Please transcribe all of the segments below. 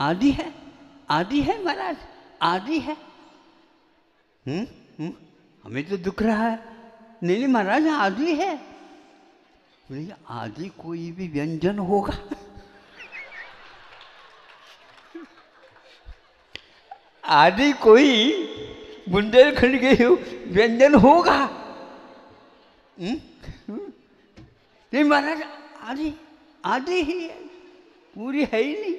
आदि है, आदि है महाराज, आदि है। हमें तो दुख रहा है। नहीं नहीं महाराज, आदि है। बोले आदि कोई भी व्यंजन होगा? आदि कोई बुंदेलखंड के व्यंजन होगा? नहीं महाराज, आदि आदि ही है, पूरी है ही नहीं।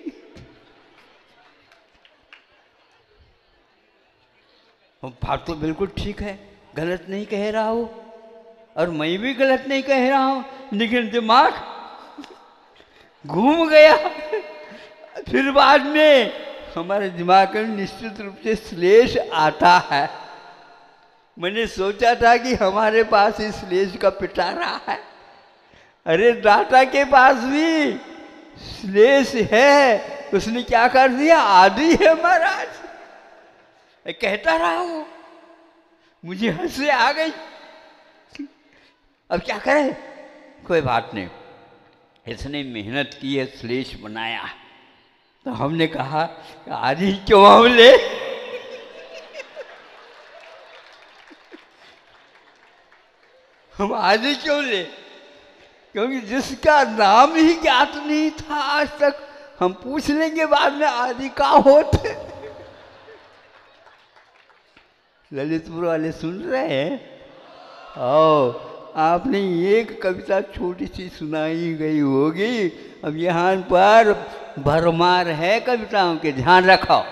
बात तो बिल्कुल ठीक है, गलत नहीं कह रहा हूँ, और मैं भी गलत नहीं कह रहा हूँ, लेकिन दिमाग घूम गया। फिर बाद में हमारे दिमाग में निश्चित रूप से श्लेष आता है। मैंने सोचा था कि हमारे पास इस श्लेष का पिटारा है। अरे दाता के पास भी श्लेष है, उसने क्या कर दिया? आदि है महाराज। कहता रहा हूं, मुझे हंसी आ गई। अब क्या करें? कोई बात नहीं, इसने मेहनत की है, श्लेष बनाया, तो हमने कहा आदि क्यों हम ले। हम आदि क्यों ले? क्योंकि जिसका नाम ही ज्ञात नहीं था आज तक, हम पूछ लेंगे बाद में आदि का होते। ललितपुर वाले सुन रहे हैं? आओ, आपने एक कविता छोटी सी सुनाई गई होगी। अब यहाँ पर भरमार है कविताओं के, ध्यान रखो।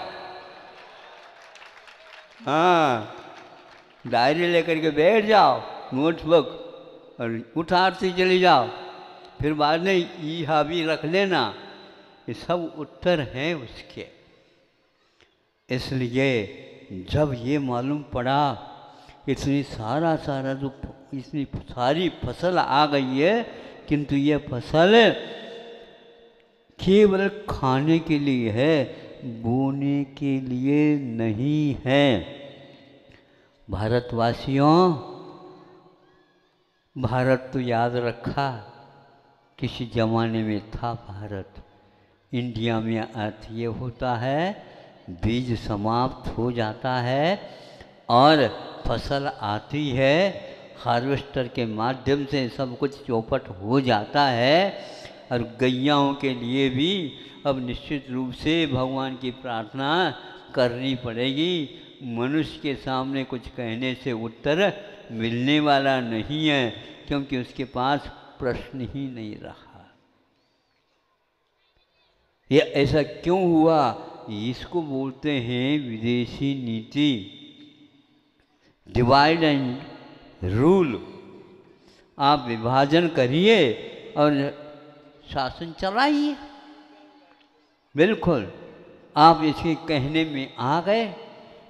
हाँ, डायरी लेकर के बैठ जाओ, नोटबुक, और उठारती चली जाओ। फिर बाद में ई हावी रख लेना, ये सब उत्तर हैं उसके। इसलिए जब ये मालूम पड़ा इतनी इतनी सारी फसल आ गई है, किंतु ये फसल केवल खाने के लिए है, बोने के लिए नहीं है। भारतवासियों, भारत तो याद रखा, किसी जमाने में था भारत। इंडिया में अर्थ ये होता है, बीज समाप्त हो जाता है और फसल आती है, हार्वेस्टर के माध्यम से सब कुछ चौपट हो जाता है। और गैयाओं के लिए भी अब निश्चित रूप से भगवान की प्रार्थना करनी पड़ेगी। मनुष्य के सामने कुछ कहने से उत्तर मिलने वाला नहीं है, क्योंकि उसके पास प्रश्न ही नहीं रहा। ये ऐसा क्यों हुआ? इसको बोलते हैं विदेशी नीति, डिवाइड एंड रूल। आप विभाजन करिए और शासन चलाइए। बिल्कुल, आप इसके कहने में आ गए।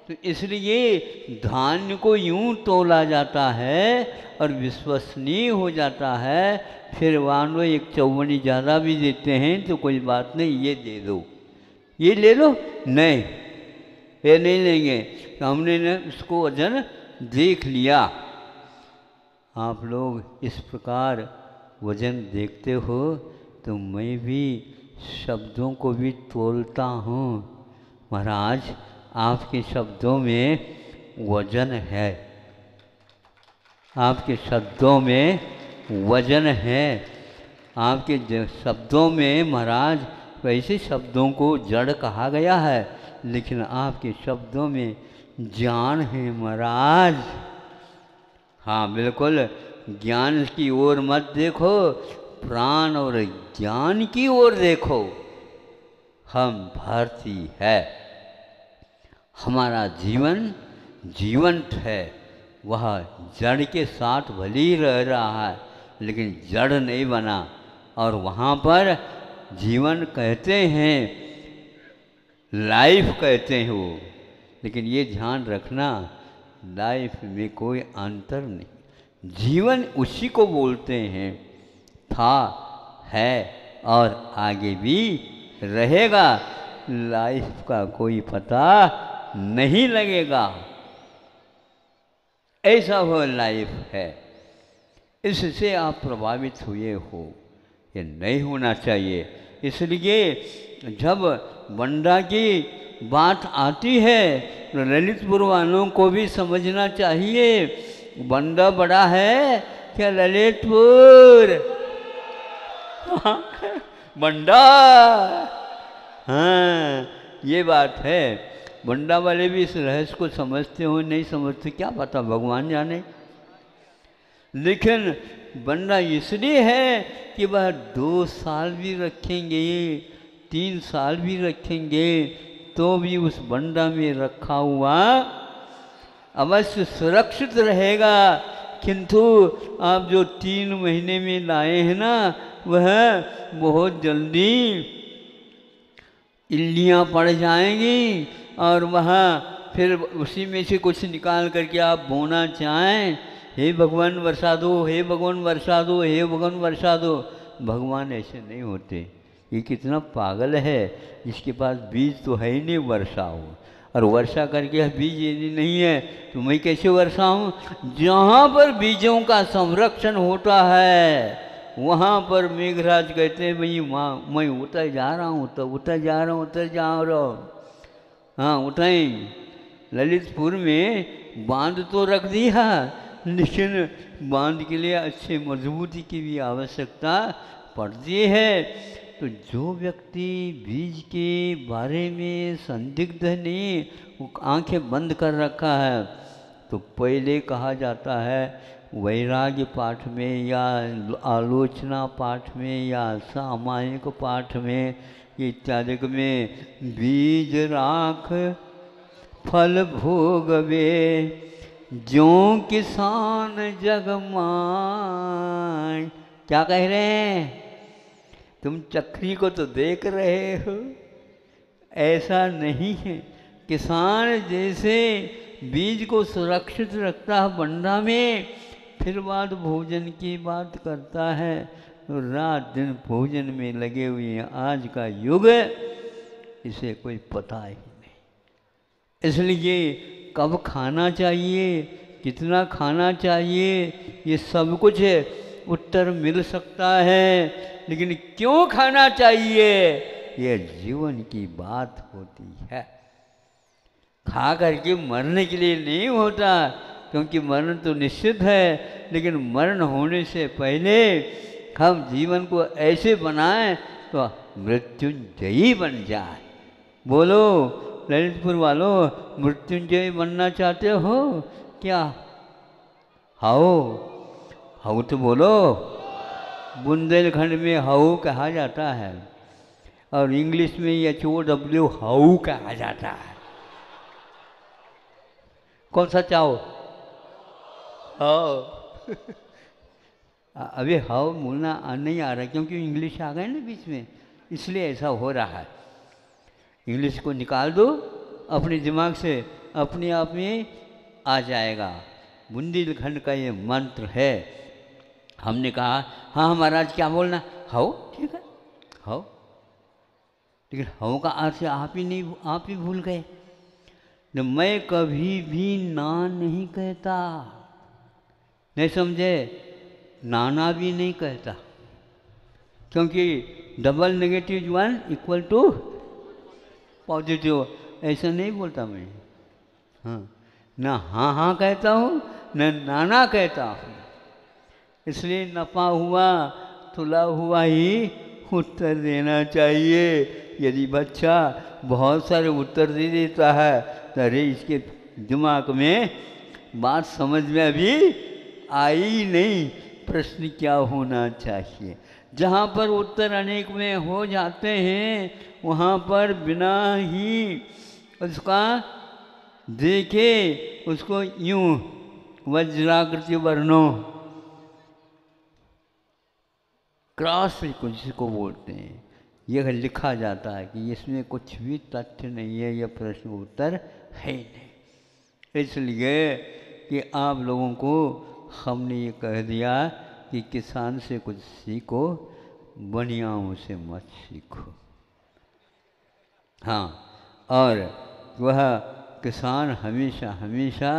तो इसलिए धान्य को यूं तोला जाता है और विश्वसनीय हो जाता है। फिर वानो एक चौवनी ज़्यादा भी देते हैं तो कोई बात नहीं, ये दे दो, ये ले लो, नहीं ये नहीं लेंगे। तो हमने न उसको वजन देख लिया। आप लोग इस प्रकार वजन देखते हो, तो मैं भी शब्दों को भी तोलता हूँ। महाराज, आपके शब्दों में वजन है, आपके शब्दों में वजन है। आपके शब्दों में महाराज, वैसे शब्दों को जड़ कहा गया है, लेकिन आपके शब्दों में ज्ञान है महाराज। हाँ बिल्कुल, ज्ञान की ओर मत देखो, प्राण और ज्ञान की ओर देखो। हम भारतीय है, हमारा जीवन जीवंत है। वह जड़ के साथ भले ही रह रहा है, लेकिन जड़ नहीं बना। और वहाँ पर जीवन कहते हैं, लाइफ कहते हैं वो, लेकिन ये ध्यान रखना, लाइफ में कोई अंतर नहीं। जीवन उसी को बोलते हैं, था, है और आगे भी रहेगा। लाइफ का कोई पता नहीं लगेगा, ऐसा वो लाइफ है। इससे आप प्रभावित हुए हो, ये नहीं होना चाहिए। इसलिए जब बंडा की बात आती है तो ललितपुर वालों को भी समझना चाहिए बंडा बड़ा है क्या ललितपुर बंडा। हाँ ये बात है। बंडा वाले भी इस रहस्य को समझते हो नहीं समझते क्या पता, भगवान जाने। लेकिन बंडा इसलिए है कि वह 2 साल भी रखेंगे 3 साल भी रखेंगे तो भी उस बंडा में रखा हुआ अवश्य सुरक्षित रहेगा। किंतु आप जो 3 महीने में लाए हैं ना वह बहुत जल्दी इल्लियाँ पड़ जाएंगी और वहाँ फिर उसी में से कुछ निकाल करके आप बोना चाहें, हे भगवान वर्षा दो, हे भगवान वर्षा दो, हे भगवान वर्षा दो। भगवान ऐसे नहीं होते। ये कितना पागल है, इसके पास बीज तो है ही नहीं वर्षा हो, और वर्षा करके बीज यदि नहीं है तो मैं कैसे वर्षा हूँ। जहाँ पर बीजों का संरक्षण होता है वहाँ पर मेघराज कहते हैं भाई मैं उतर जा रहा हूँ, तो उतर जा रहा हूँ। हाँ उठाएं। ललितपुर में बांध तो रख दिया लेकिन बांध के लिए अच्छे मजबूती की भी आवश्यकता पड़ती है। तो जो व्यक्ति बीज के बारे में संदिग्ध नहीं, वो आंखें बंद कर रखा है, तो पहले कहा जाता है वैराग्य पाठ में या आलोचना पाठ में या सामायिक पाठ में इत्यादि में बीज राख फल भोगवे ज्यों किसान जग माय। क्या कह रहे हैं? तुम चक्री को तो देख रहे हो, ऐसा नहीं है। किसान जैसे बीज को सुरक्षित रखता है बंडा में, फिर बाद भोजन की बात करता है, तो रात दिन भोजन में लगे हुए हैं। आज का युग इसे कोई पता ही नहीं। इसलिए कब खाना चाहिए, कितना खाना चाहिए, ये सब कुछ उत्तर मिल सकता है, लेकिन क्यों खाना चाहिए ये जीवन की बात होती है। खा करके मरने के लिए नहीं होता, क्योंकि मरण तो निश्चित है, लेकिन मरण होने से पहले हम जीवन को ऐसे बनाएं तो मृत्युंजयी बन जाए। बोलो ललितपुर वालों, मृत्युंजय बनना चाहते हो क्या? हाओ हाउ तो बोलो। बुंदेलखंड में हाउ कहा जाता है और इंग्लिश में HOW हाउ कहा जाता है। कौन सा चाहो? हाउ। अभी हाउ बोलना नहीं आ रहा क्योंकि इंग्लिश आ गए ना बीच में, इसलिए ऐसा हो रहा है। इंग्लिश को निकाल दो अपने दिमाग से, अपने आप में आ जाएगा। बुंदेलखंड का ये मंत्र है। हमने कहा हाँ महाराज क्या बोलना, हाउ ठीक है हाउ, लेकिन हाउ का अर्थ आप ही भूल गए। मैं कभी भी ना नहीं कहता, नहीं समझे? नाना भी नहीं कहता, क्योंकि double negative 1 equal to positive, ऐसा नहीं बोलता मैं। हाँ ना हाँ कहता हूँ न नाना कहता हूँ। इसलिए नफा हुआ तुला हुआ ही उत्तर देना चाहिए। यदि बच्चा बहुत सारे उत्तर दे देता है तो अरे इसके दिमाग में बात समझ में अभी आई नहीं, प्रश्न क्या होना चाहिए। जहाँ पर उत्तर अनेक में हो जाते हैं वहाँ पर बिना ही उसका देखे उसको यूँ वज्राकृति वर्णों क्रॉस फ्रीक्वेंसी को बोलते हैं, यह लिखा जाता है कि इसमें कुछ भी तथ्य नहीं है, यह प्रश्न उत्तर है नहीं। इसलिए कि आप लोगों को हमने ये कह दिया कि किसान से कुछ सीखो, बनियाओं से मत सीखो। हाँ, और वह किसान हमेशा हमेशा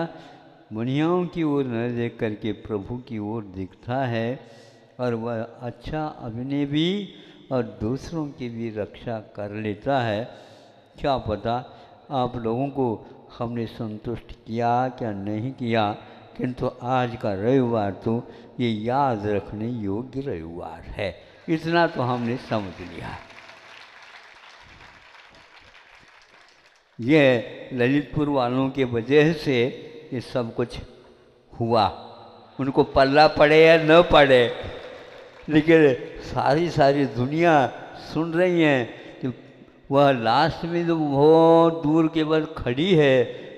बनियाओं की ओर न देख करके प्रभु की ओर देखता है, और वह अच्छा अभिनय भी और दूसरों की भी रक्षा कर लेता है। क्या पता आप लोगों को हमने संतुष्ट किया क्या नहीं किया, किंतु आज का रविवार तो ये याद रखने योग्य रविवार है, इतना तो हमने समझ लिया। ये ललितपुर वालों के वजह से ये सब कुछ हुआ, उनको पल्ला पड़े या न पड़े, लेकिन सारी दुनिया सुन रही है कि वह लास्ट में जो बहुत दूर के बाद खड़ी है,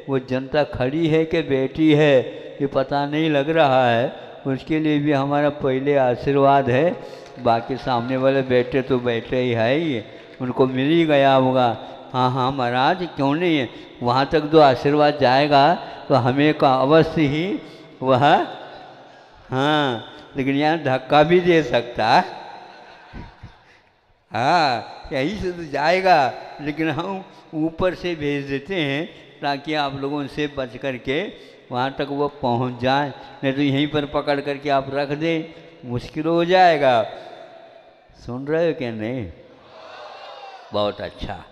वो जनता खड़ी है कि बैठी है ये पता नहीं लग रहा है। उसके लिए भी हमारा पहले आशीर्वाद है, बाकी सामने वाले बैठे तो बैठे ही है ही, उनको मिल ही गया होगा। हाँ हाँ महाराज, क्यों नहीं है, वहाँ तक जो आशीर्वाद जाएगा तो हमें का अवश्य ही वह, हाँ, लेकिन यहाँ धक्का भी दे सकता। हाँ, यही से तो जाएगा, लेकिन हम ऊपर से भेज देते हैं ताकि आप लोगों से बच कर के वहाँ तक वो पहुँच जाए, नहीं तो यहीं पर पकड़ करके आप रख दें, मुश्किल हो जाएगा। सुन रहे हो क्या नहीं? बहुत अच्छा।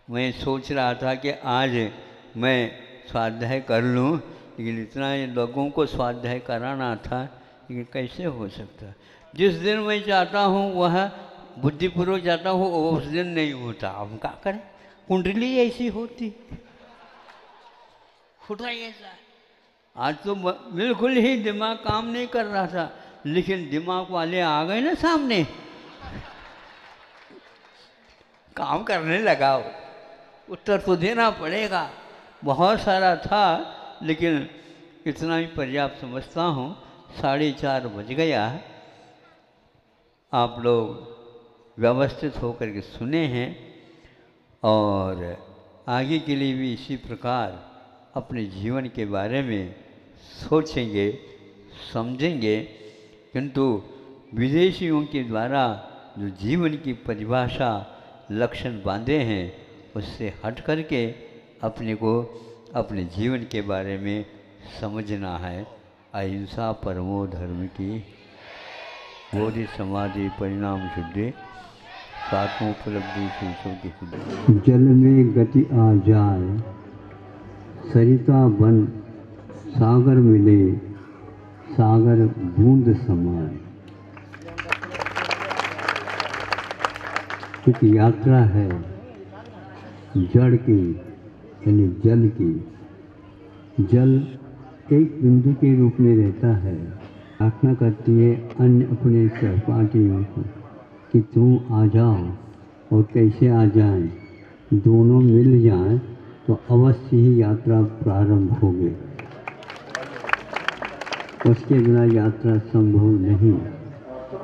मैं सोच रहा था कि आज मैं स्वाध्याय कर लूँ, लेकिन इतना लोगों को स्वाध्याय कराना था, लेकिन कैसे हो सकता। जिस दिन मैं चाहता हूँ वह बुद्धिपूर्वक जाता हूँ, उस दिन नहीं होता। हम क्या करें, कुंडली ऐसी होती, होता ही ऐसा। आज तो बिल्कुल ही दिमाग काम नहीं कर रहा था, लेकिन दिमाग वाले आ गए ना सामने, काम करने लगा। उत्तर तो देना पड़ेगा, बहुत सारा था, लेकिन इतना ही पर्याप्त समझता हूँ। 4:30 बज गया। आप लोग व्यवस्थित होकर के सुने हैं और आगे के लिए भी इसी प्रकार अपने जीवन के बारे में सोचेंगे, समझेंगे। किंतु विदेशियों के द्वारा जो जीवन की परिभाषा लक्षण बांधे हैं, उससे हट करके अपने को अपने जीवन के बारे में समझना है। अहिंसा परमो धर्म की, बोधि समाधि परिणाम शुद्धि, सातों उपलब्धि शीशों की शुद्धि। जल में गति आ जाए, सरिता बन सागर मिले, सागर बूंद समाए। एक यात्रा है जड़ की, यानी जल की। जल एक बिंदु के रूप में रहता है। प्रार्थना करती है अन्य अपने सहपाठियों को कि तुम आ जाओ, और कैसे आ जाएं, दोनों मिल जाएं तो अवश्य ही यात्रा प्रारंभ होगी। उसके बिना यात्रा संभव नहीं।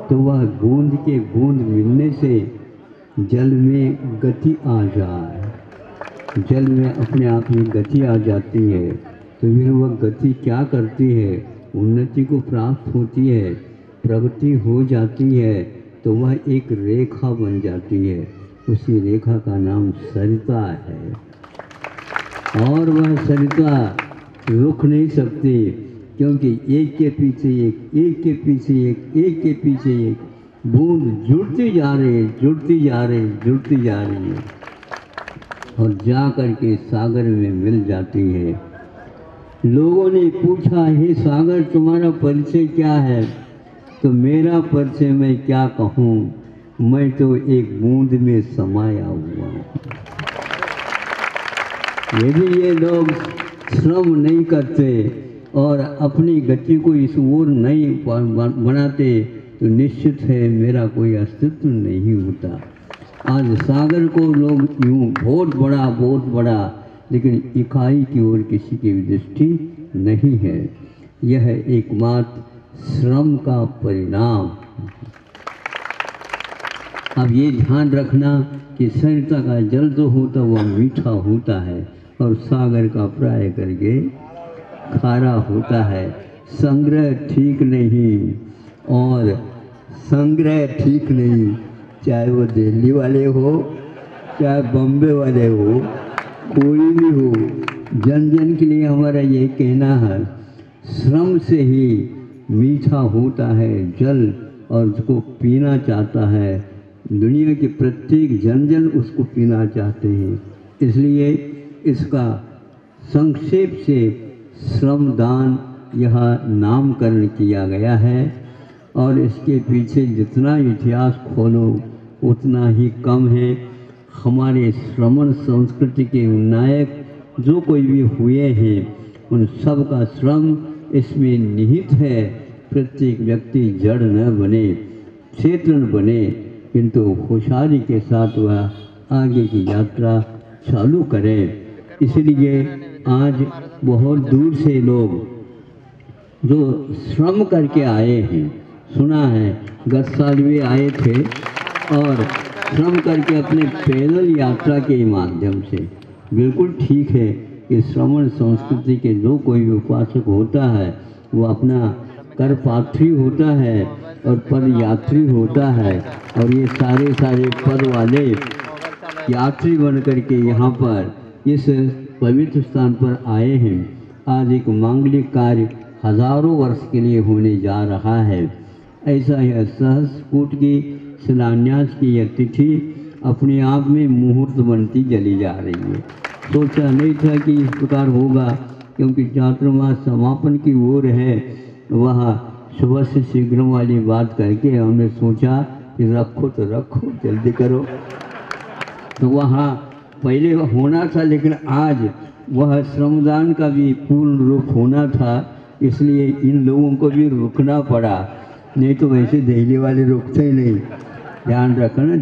तो वह बूंद के बूंद मिलने से जल में गति आ जाए, जल में अपने आप में गति आ जाती है। तो फिर वह गति क्या करती है, उन्नति को प्राप्त होती है, प्रगति हो जाती है, तो वह एक रेखा बन जाती है। उसी रेखा का नाम सरिता है। और वह सरिता रुक नहीं सकती, क्योंकि एक के पीछे एक, एक के पीछे एक, एक के पीछे एक बूंद जुड़ती जा रही, जुड़ती जा रही, जुड़ती जा रही है, और जा करके सागर में मिल जाती है। लोगों ने पूछा, हे सागर तुम्हारा परिचय क्या है? तो मेरा परिचय मैं क्या कहूँ, मैं तो एक बूंद में समाया हुआ हूँ। यदि ये लोग श्रम नहीं करते और अपनी गति को इस ओर नहीं बनाते, तो निश्चित है मेरा कोई अस्तित्व नहीं होता। आज सागर को लोग यूँ बहुत बड़ा, लेकिन इकाई की ओर किसी की भी दृष्टि नहीं है। यह एकमात्र श्रम का परिणाम। अब ये ध्यान रखना कि सरिता का जल जो होता वह मीठा होता है, और सागर का प्राय करके खारा होता है। संग्रह ठीक नहीं, और संग्रह ठीक नहीं, चाहे वो दिल्ली वाले हो, चाहे बॉम्बे वाले हो, कोई भी हो। जन जन के लिए हमारा ये कहना है, श्रम से ही मीठा होता है जल, और उसको पीना चाहता है दुनिया के प्रत्येक जन जन उसको पीना चाहते हैं। इसलिए इसका संक्षेप से श्रमदान यह नामकरण किया गया है और इसके पीछे जितना इतिहास खोलो उतना ही कम है। हमारे श्रमण संस्कृति के नायक जो कोई भी हुए हैं उन सब का श्रम इसमें निहित है। प्रत्येक व्यक्ति जड़ न बने, चेतन बने, किंतु होशियारी के साथ वह आगे की यात्रा चालू करे। इसलिए आज बहुत दूर से लोग जो श्रम करके आए हैं, सुना है गत साल भी आए थे और श्रम करके अपने पैदल यात्रा के माध्यम से, बिल्कुल ठीक है कि श्रमण संस्कृति के जो कोई भी उपासक होता है वो अपना कर पात्री होता है और पद यात्री होता है और ये सारे पद वाले यात्री बन करके यहाँ पर इस पवित्र स्थान पर आए हैं। आज एक मांगलिक कार्य हजारों वर्ष के लिए होने जा रहा है। ऐसा यह सहस्त्रकूट की शिलान्यास की यह तिथि अपने आप में मुहूर्त बनती चली जा रही है। सोचा नहीं था कि इस प्रकार होगा, क्योंकि चातुर्मास समापन की ओर है। वह सुबह से शीघ्र वाली बात करके हमने सोचा कि रखो तो रखो, जल्दी करो। तो वहाँ पहले होना था, लेकिन आज वह श्रमदान का भी पूर्ण रूप होना था, इसलिए इन लोगों को भी रुकना पड़ा। नहीं तो वैसे दिल्ली वाले रुकते ही नहीं। ध्यान रखना,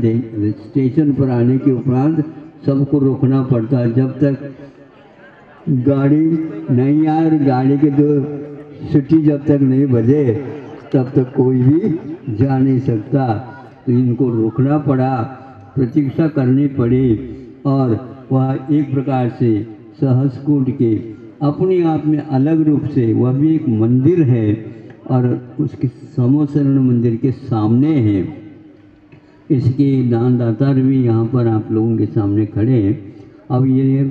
स्टेशन पर आने के उपरांत सबको रोकना पड़ता है। जब तक गाड़ी नहीं आए और गाड़ी के जो सीटी जब तक नहीं बजे तब तक कोई भी जा नहीं सकता। तो इनको रोकना पड़ा, प्रतीक्षा करनी पड़ी और वह एक प्रकार से सहस्त्रकूट के अपने आप में अलग रूप से वह भी एक मंदिर है और उसके समोसरण मंदिर के सामने है। इसके दानदाता भी यहाँ पर आप लोगों के सामने खड़े हैं। अब ये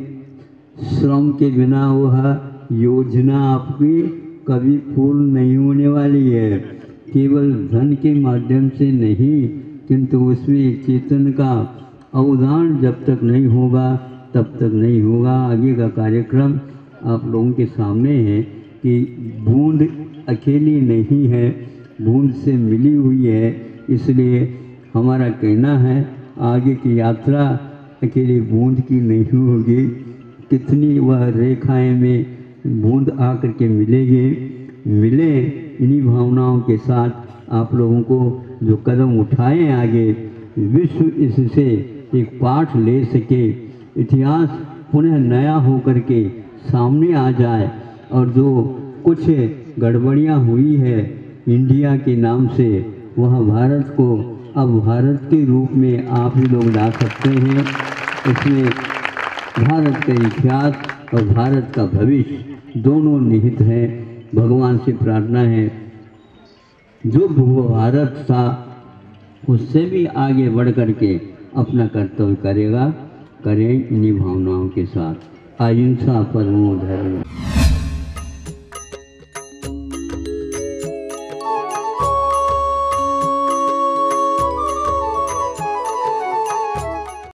श्रम के बिना वह योजना आपकी कभी पूर्ण नहीं होने वाली है। केवल धन के माध्यम से नहीं, किंतु उसमें चेतन का अवदान जब तक नहीं होगा तब तक नहीं होगा। आगे का कार्यक्रम आप लोगों के सामने है कि बूंद अकेली नहीं है, बूंद से मिली हुई है। इसलिए हमारा कहना है आगे की यात्रा अकेली बूंद की नहीं होगी। कितनी वह रेखाएं में बूंद आकर के मिले इन्हीं भावनाओं के साथ आप लोगों को जो कदम उठाए आगे, विश्व इससे एक पाठ ले सके, इतिहास पुनः नया हो करके सामने आ जाए और जो कुछ गड़बड़ियाँ हुई है इंडिया के नाम से, वह भारत को अब भारत के रूप में आप ही लोग ला सकते हैं। इसमें भारत का इतिहास और भारत का भविष्य दोनों निहित हैं। भगवान से प्रार्थना है जो भारत था उससे भी आगे बढ़ करके अपना कर्तव्य करें इन्हीं भावनाओं के साथ। अहिंसा परमो धर्म।